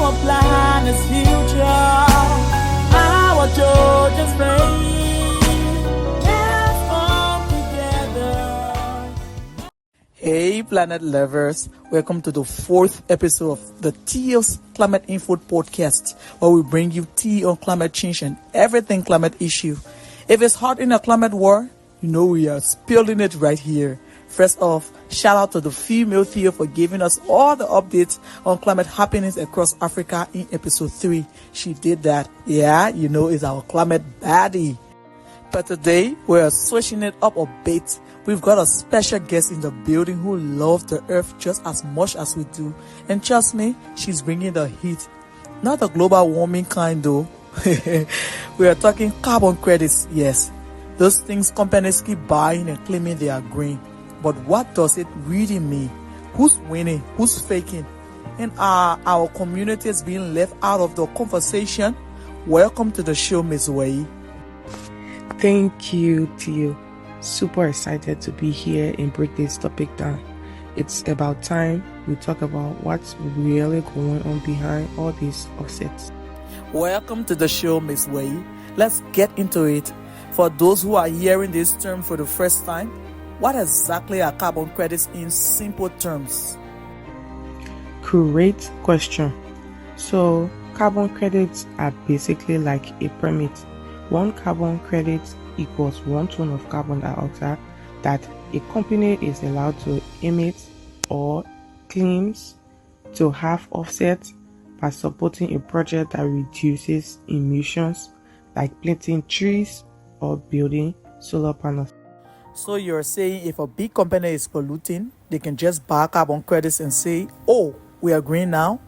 Our planet's future, our children's fate. Let's come together. Hey planet lovers, welcome to the fourth episode of the TEOS Climate Info podcast, where we bring you tea on climate change and everything climate issue. If it's hot in a climate war, you know we are spilling it right here. First off, shout out to the female Theo for giving us all the updates on climate happenings across Africa in episode 3. She did that. Yeah, you know it's our climate baddie. But today, we're switching it up a bit. We've got a special guest in the building who loves the earth just as much as we do. And trust me, she's bringing the heat. Not the global warming kind though. We are talking carbon credits, yes. Those things companies keep buying and claiming they are green. But what does it really mean? Who's winning? Who's faking? And are our communities being left out of the conversation? Welcome to the show, Ms. Wei. Thank you, Theo. Super excited to be here and break this topic down. It's about time we talk about what's really going on behind all these offsets. Welcome to the show, Ms. Wei. Let's get into it. For those who are hearing this term for the first time, what exactly are carbon credits in simple terms? Great question. So, carbon credits are basically like a permit. One carbon credit equals 1 ton of carbon dioxide that a company is allowed to emit or claims to have offset by supporting a project that reduces emissions, like planting trees or building solar panels. So you're saying if a big company is polluting, they can just buy carbon credits and say, oh, we are green now?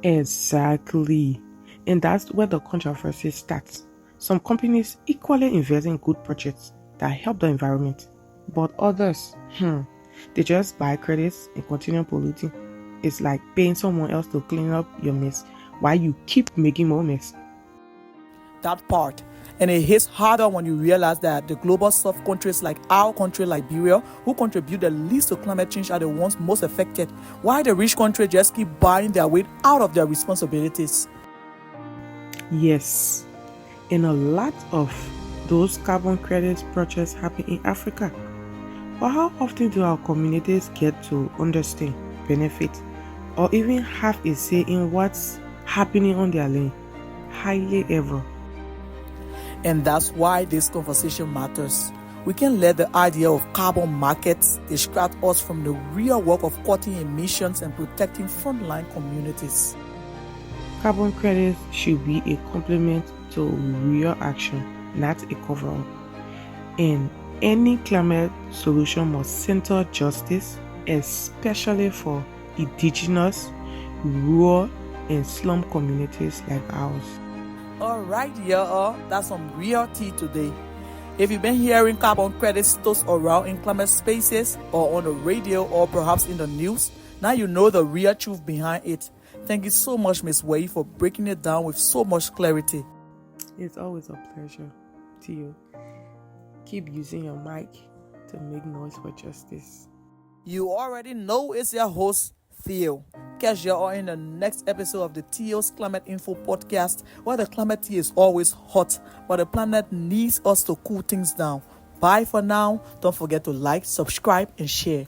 Exactly. And that's where the controversy starts. Some companies equally invest in good projects that help the environment, but others, they just buy credits and continue polluting. It's like paying someone else to clean up your mess while you keep making more mess. That part. And it hits harder when you realize that the global south countries like our country, Liberia, who contribute the least to climate change, are the ones most affected, while the rich countries just keep buying their way out of their responsibilities. Yes, and a lot of those carbon credits projects happen in Africa. But how often do our communities get to understand, benefit, or even have a say in what's happening on their land? Hardly ever. And that's why this conversation matters. We can let the idea of carbon markets distract us from the real work of cutting emissions and protecting frontline communities. Carbon credits should be a complement to real action, not a cover-up. And any climate solution must center justice, especially for indigenous, rural, and slum communities like ours. Alright, y'all, that's some real tea today. If you've been hearing carbon credits tossed around in climate spaces or on the radio or perhaps in the news, now you know the real truth behind it. Thank you so much, Ms. Wei, for breaking it down with so much clarity. It's always a pleasure to you. Keep using your mic to make noise for justice. You already know it's your host, Theo. Catch you all in the next episode of the TEOS Climate Info podcast, where the climate tea is always hot, but the planet needs us to cool things down. Bye for now. Don't forget to like, subscribe, and share.